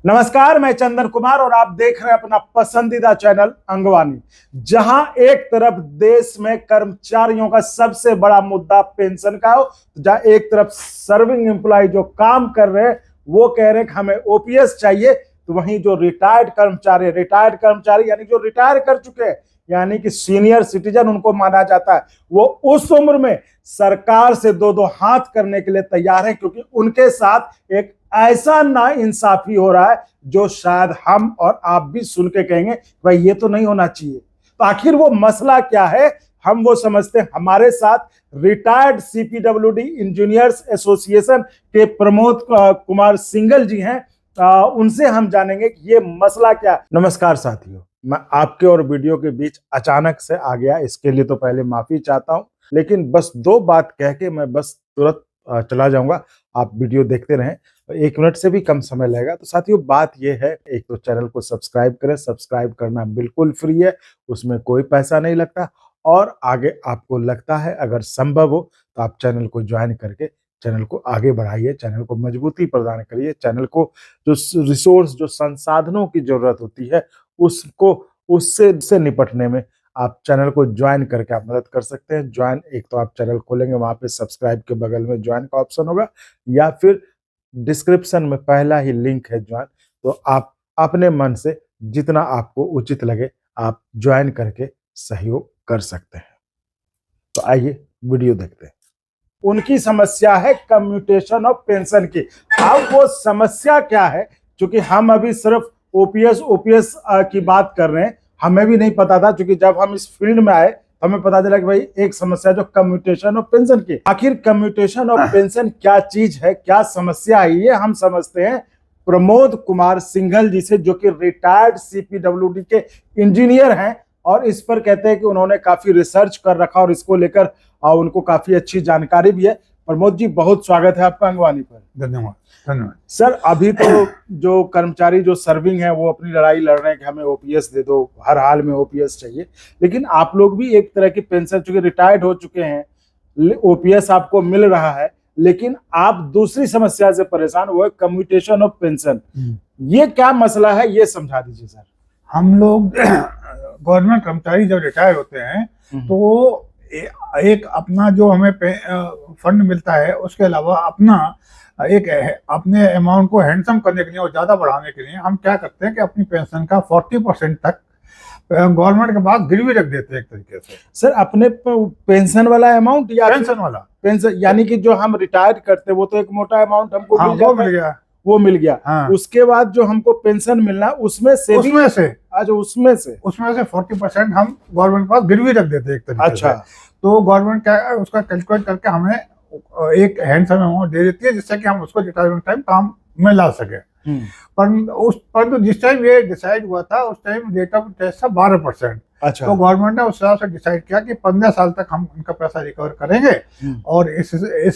नमस्कार, मैं चंदन कुमार और आप देख रहे हैं अपना पसंदीदा चैनल अंगवानी। जहां एक तरफ देश में कर्मचारियों का सबसे बड़ा मुद्दा पेंशन का हो, जहां एक तरफ सर्विंग एम्प्लॉय जो काम कर रहे हैं वो कह रहे हैं कि हमें ओपीएस चाहिए, तो वहीं जो रिटायर्ड कर्मचारी यानी जो रिटायर कर चुके हैं, यानी कि सीनियर सिटीजन उनको माना जाता है, वो उस उम्र में सरकार से दो दो हाथ करने के लिए तैयार है, क्योंकि उनके साथ एक ऐसा नाइंसाफी हो रहा है जो शायद हम और आप भी सुन के कहेंगे भाई ये तो नहीं होना चाहिए। तो आखिर वो मसला क्या है, हम वो समझते हैं। हमारे साथ रिटायर्ड सीपीडब्ल्यूडी इंजीनियर्स एसोसिएशन के प्रमोद कुमार सिंगल जी हैं। उनसे हम जानेंगे कि ये मसला क्या है। नमस्कार साथियों, मैं आपके और वीडियो के बीच अचानक से आ गया, इसके लिए तो पहले माफी चाहता हूं, लेकिन बस दो बात कह के मैं बस तुरंत चला जाऊंगा। आप वीडियो देखते रहें, 1 मिनट से भी कम समय लगेगा। तो साथियों, बात यह है, एक तो चैनल को सब्सक्राइब करें, सब्सक्राइब करना बिल्कुल फ्री है, उसमें कोई पैसा नहीं लगता। और आगे आपको लगता है अगर संभव हो तो आप चैनल को ज्वाइन करके चैनल को आगे बढ़ाइए, चैनल को मजबूती प्रदान करिए। चैनल को जो रिसोर्स, जो संसाधनों की जरूरत होती है, उसको उससे निपटने में आप चैनल को ज्वाइन करके आप मदद कर सकते हैं। ज्वाइन, एक तो आप चैनल खोलेंगे, वहां पे सब्सक्राइब के बगल में ज्वाइन का ऑप्शन होगा, या फिर डिस्क्रिप्शन में पहला ही लिंक है ज्वाइन। तो आप अपने मन से जितना आपको उचित लगे आप ज्वाइन करके सहयोग कर सकते हैं। तो आइए वीडियो देखते हैं। उनकी समस्या है कम्यूटेशन ऑफ पेंशन की। अब वो समस्या क्या है, क्योंकि हम अभी सिर्फ ओपीएस की बात कर रहे हैं, हमें भी नहीं पता था, क्योंकि जब हम इस फील्ड में आए हमें पता चला कि भाई एक समस्या जो कम्यूटेशन ऑफ पेंशन की। आखिर कम्यूटेशन ऑफ पेंशन क्या चीज है, क्या समस्या है, ये हम समझते हैं प्रमोद कुमार सिंघल जी से, जो कि रिटायर्ड सीपीडब्ल्यूडी के इंजीनियर हैं और इस पर कहते हैं कि उन्होंने काफी रिसर्च कर रखा और इसको लेकर उनको काफी अच्छी जानकारी भी है। प्रमोद जी, बहुत स्वागत है आपका अंगवानी पर। धन्यवाद धन्यवाद सर, अभी तो जो कर्मचारी जो सर्विंग है वो अपनी लड़ाई लड़ रहे हैं कि हमें ओपीएस दे दो, हर हाल में ओपीएस चाहिए, लेकिन आप लोग भी एक तरह की पेंशन, चूंकि रिटायर्ड हो चुके हैं, ओपीएस आपको मिल रहा है, लेकिन आप दूसरी समस्या से परेशान, वो है कम्यूटेशन ऑफ पेंशन। ये क्या मसला है, ये समझा दीजिए सर। हम लोग गवर्नमेंट कर्मचारी जब रिटायर होते हैं तो एक अपना जो हमें फंड मिलता है, उसके अलावा अपने अमाउंट को हैंडसम करने के लिए और ज्यादा बढ़ाने के लिए हम क्या करते हैं कि अपनी पेंशन का 40% तक गवर्नमेंट के पास गिरवी रख देते हैं एक तरीके से। सर, अपने पेंशन वाला अमाउंट या पेंशन वाला पेंशन, यानी कि जो हम रिटायर करते हैं वो तो एक मोटा अमाउंट हमको वो मिल गया। हाँ। उसके बाद जो हमको पेंशन मिलना उसमें से 40% हम गवर्नमेंट के पास गिरवी रख देते हैं एक तरीके अच्छा से। तो गवर्नमेंट क्या है, उसका कैलकुलेट करके हमें एक हैंडसम अमाउंट दे देती है, जिससे कि हम उसको रिटायरमेंट टाइम काम में ला सके। परंतु जिस टाइम ये डिसाइड हुआ था उस टाइम रेट ऑफ इंटरेस्ट था 12%। अच्छा। तो गवर्नमेंट ने उस हिसाब से डिसाइड किया कि 15 साल तक हम उनका पैसा रिकवर करेंगे और इस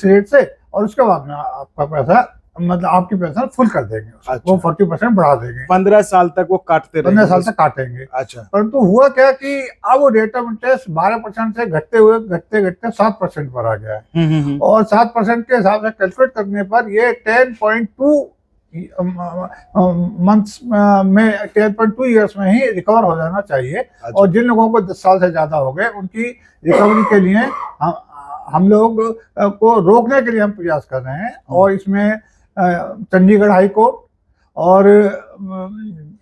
रेट से, और उसके बाद में आपका पैसा, मतलब आपकी पेंशन फुल कर देंगे। अच्छा। वो 40% बढ़ा देंगे, 15 साल तक वो काटते रहेंगे। 15 साल तक काटेंगे। अच्छा। परंतु हुआ क्या कि अब वो रेट ऑफ इंटरेस्ट 12% से घटते 7% पर आ गया है। और 7% के हिसाब से कैलकुलेट करने पर ये 10.2 मंथ्स में 10.2 ईयर्स में ही रिकवर हो जाना चाहिए। अच्छा। और जिन लोगों को 10 साल से ज्यादा हो गए उनकी रिकवरी के लिए हम लोग को रोकने के लिए हम प्रयास कर रहे हैं। और इसमें चंडीगढ़ हाई कोर्ट और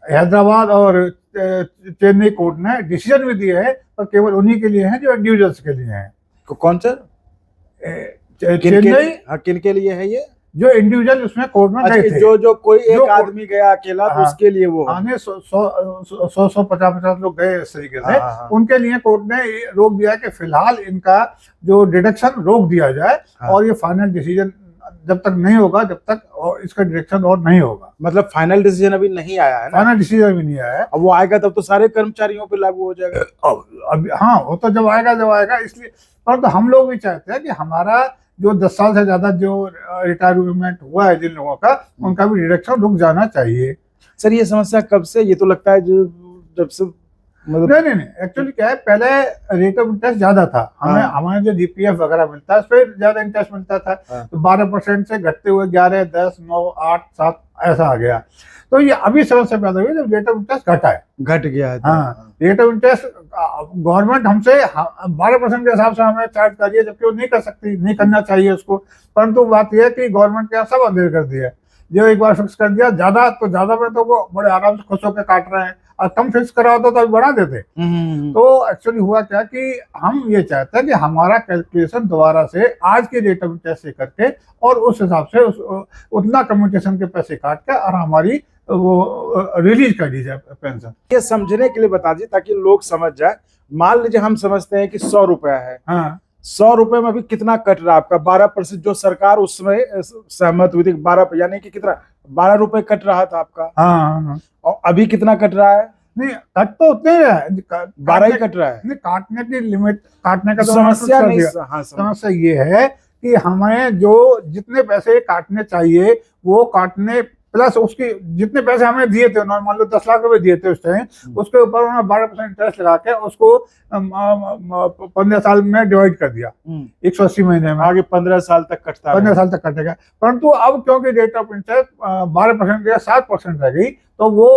हैदराबाद और चेन्नई कोर्ट ने डिसीजन भी दिए हैं, पर केवल उन्हीं के लिए हैं जो इंडिविजुअल्स के लिए हैं। कौन सर? चेन्नई। किन के लिए है ये? जो इंडिविजुअल उसमें कोर्ट में गए थे, जो कोई एक आदमी गया अकेला, तो उसके लिए वो 150 लोग गए इस तरीके से। उनके लिए कोर्ट ने रोक दिया कि फिलहाल इनका जो डिडक्शन रोक दिया जाए। और ये फाइनल डिसीजन जब तक नहीं होगा, जब तक और इसका डायरेक्शन और नहीं होगा। मतलब फाइनल डिसीजन अभी नहीं आया है ना? फाइनल डिसीजन भी नहीं आया है। अब वो आएगा तब तो सारे कर्मचारियों पे लागू हो जाएगा। अब हाँ, वो तो जब आएगा इसलिए। पर तो हम लोग भी चाहते हैं कि हमारा जो 10 साल से ज्यादा जो रिटायरमेंट हुआ है जिन लोगों का, उनका भी डिडक्शन रुक जाना चाहिए। सर, ये समस्या कब से? ये तो लगता है जब से मतलब नहीं, एक्चुअली क्या है, पहले रेट ऑफ इंटरेस्ट ज्यादा था। हमें जो जीपीएफ वगैरह मिलता है उस पर ज्यादा इंटरेस्ट मिलता था। तो 12% से घटते हुए 11, 10, 9, 8, 7 ऐसा आ गया। तो ये अभी समस्या पैदा हुई जब रेट ऑफ इंटरेस्ट घटा है। घट गया है तो। हाँ, रेट ऑफ इंटरेस्ट गवर्नमेंट हमसे 12% के हिसाब से हमें चार्ज कर रही है, जबकि वो नहीं कर सकती, नहीं करना चाहिए उसको। परंतु बात यह है कि गवर्नमेंट के यहाँ सब अंधेर कर दिया है। जो एक बार फिक्स कर दिया ज्यादा, तो ज्यादा में तो वो बड़े आराम से खुश होकर काट रहे हैं, और कम फिक्स करा होता तो अभी बढ़ा देते। तो एक्चुअली हुआ क्या कि हम ये चाहते हैं कि हमारा कैलकुलेशन दोबारा से आज के रेट ऑफ इंटरेस्ट से करके और उस हिसाब से उतना कम्युनिकेशन के पैसे काट के और हमारी वो रिलीज कर दी जाए पेंशन। ये समझने के लिए बता दीजिए ताकि लोग समझ जाए। मान लीजिए हम समझते हैं कि 100 रुपया है, हाँ, 100 रुपए में अभी कितना कट रहा है आपका? 12% जो सरकार उसमें सहमत हुई थी, 12 यानी कि कितना 12 रुपए कट रहा था आपका। हाँ। और अभी कितना कट रहा है? नहीं, कट तो उतने ही है, 12 ही कट रहा है। नहीं, काटने की लिमिट, काटने का तो समस्या नहीं। हाँ, समस्या ये है कि हमें जो जितने पैसे काटने चाहिए वो काटने, प्लस उसकी जितने पैसे हमने दिए थे, मान लो 10 लाख रुपए दिए थे उस टाइम, उसके ऊपर उन्होंने 12% इंटरेस्ट लगा के उसको 15 साल में डिवाइड कर दिया, 180 महीने में। आगे 15 साल तक कटता है, 15 साल तक कटेगा। परंतु अब क्योंकि रेट ऑफ इंटरेस्ट 12% या 7% रह गई, तो वो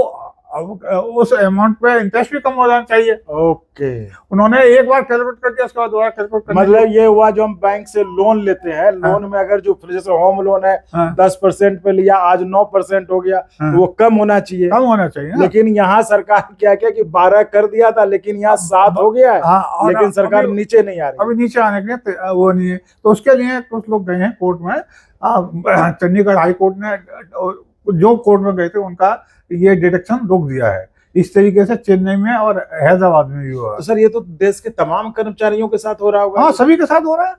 अब उस अमाउंट पे इंटरेस्ट भी कम हो जाना चाहिए। ओके, उन्होंने एक बार कैलकुलेट कर दिया, उसके बाद दोबारा कैलकुलेट कर, मतलब ये हुआ जो हम बैंक से लोन लेते हैं, लोन में अगर जो जैसे होम लोन है 10% पे लिया, आज 9% हो गया, तो वो कम होना चाहिए, कम होना चाहिए। लेकिन यहाँ सरकार क्या कि 12 कर दिया था, लेकिन यहाँ 7 हो गया है, लेकिन सरकार नीचे नहीं आ रही। अभी नीचे आने के लिए वो नहीं है, तो उसके लिए कुछ लोग गए हैं कोर्ट में। चंडीगढ़ हाई कोर्ट ने, जो कोर्ट में गए थे उनका ये डिडक्शन रोक दिया है। इस तरीके से चेन्नई में और हैदराबाद में भी हुआ। तो सर ये तो देश के तमाम कर्मचारियों के साथ हो रहा होगा। हाँ, सभी के साथ हो रहा है।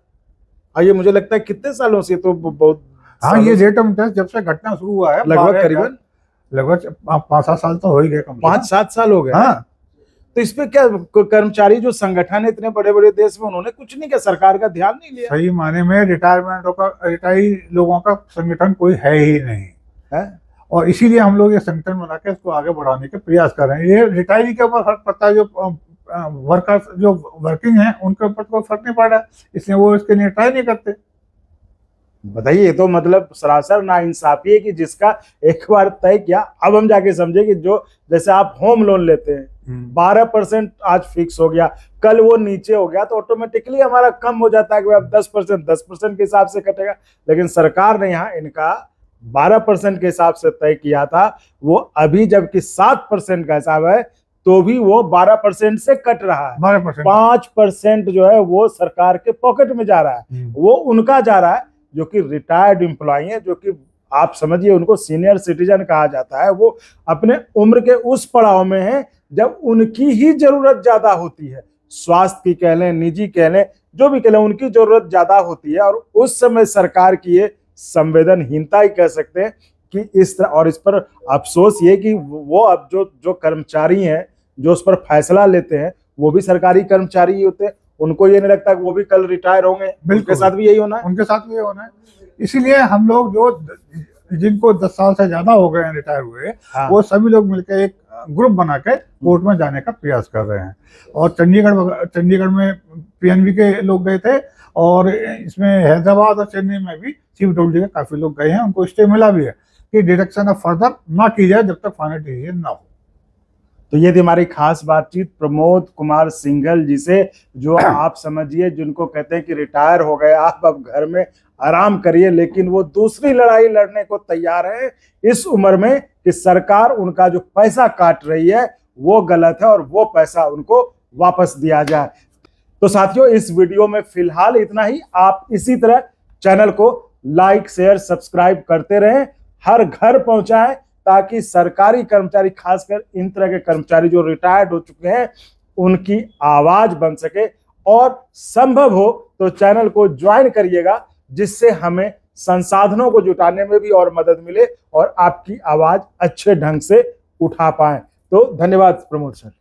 हाँ, ये मुझे लगता है कितने सालों से, तो बहुत। हाँ, ये रेट ऑफ इंटरेस्ट जब से घटना शुरू हुआ है, लगभग करीबन 5-7 साल तो हो ही गए, 5-7 साल हो गए। हाँ, तो इस पे क्या कर्मचारी जो संगठन है इतने बड़े बड़े देश में, उन्होंने कुछ नहीं किया, सरकार का ध्यान नहीं लिया? सही माने में रिटायरी लोगों का संगठन कोई है ही नहीं है, और इसीलिए हम लोग ये संगठन बना के इसको आगे बढ़ाने के प्रयास कर रहे हैं। ये रिटायरी के ऊपर फर्क पड़ता है, जो वर्कर्स जो वर्किंग है उनके ऊपर कोई फर्क नहीं पड़ रहा है, इसलिए वो इसके लिए ट्राई नहीं करते। बताइए, ये तो मतलब सरासर नाइंसाफी है कि जिसका एक बार तय किया, अब हम जाके समझे कि जो जैसे आप होम लोन लेते हैं, 12% आज फिक्स हो गया, कल वो नीचे हो गया, तो ऑटोमेटिकली हमारा कम हो जाता है कि अब 10% के हिसाब से कटेगा। लेकिन सरकार ने यहाँ इनका 12% के हिसाब से तय किया था, वो अभी जबकि 7% का हिसाब है, तो भी वो 12% से कट रहा है। 5% जो है वो सरकार के पॉकेट में जा रहा है, वो उनका जा रहा है जो कि रिटायर्ड एम्प्लॉई है, जो कि आप समझिए उनको सीनियर सिटीजन कहा जाता है। वो अपने उम्र के उस पड़ाव में है जब उनकी ही जरूरत ज्यादा होती है, स्वास्थ्य की कह लें, निजी कह लें, जो भी कह लें, उनकी जरूरत ज्यादा होती है। और उस समय सरकार की ये संवेदनहीनता ही कह सकते हैं कि इस तरह। और इस पर अफसोस ये कि वो अब जो कर्मचारी हैं, जो उस पर फैसला लेते हैं, वो भी सरकारी कर्मचारी ही होते हैं। उनको ये नहीं लगता कि वो भी कल रिटायर होंगे, उनके साथ भी यही होना है, उनके साथ भी यही होना है। इसीलिए हम लोग जो जिनको 10 साल से ज्यादा हो गए हैं रिटायर हुए, हाँ, वो सभी लोग मिलकर एक ग्रुप बना के कोर्ट में जाने का प्रयास कर रहे हैं। और चंडीगढ़ में पीएनबी के लोग गए थे, और इसमें हैदराबाद और चेन्नई में भी CBWD के काफी लोग गए हैं। उनको स्टे मिला भी है कि डिडक्शन अब फर्दर ना की जाए जब तक फाइनल डिसीजन ना हो। तो ये थी हमारी खास बातचीत प्रमोद कुमार सिंघल जी से, जो आप समझिए जिनको कहते हैं कि रिटायर हो गए आप, अब घर में आराम करिए, लेकिन वो दूसरी लड़ाई लड़ने को तैयार है इस उम्र में कि सरकार उनका जो पैसा काट रही है वो गलत है और वो पैसा उनको वापस दिया जाए। तो साथियों, इस वीडियो में फिलहाल इतना ही। आप इसी तरह चैनल को लाइक, शेयर, सब्सक्राइब करते रहें, हर घर पहुंचाएं, ताकि सरकारी कर्मचारी, खासकर इन तरह के कर्मचारी जो रिटायर्ड हो चुके हैं, उनकी आवाज बन सके। और संभव हो तो चैनल को ज्वाइन करिएगा, जिससे हमें संसाधनों को जुटाने में भी और मदद मिले और आपकी आवाज अच्छे ढंग से उठा पाएं। तो धन्यवाद प्रमोद सर।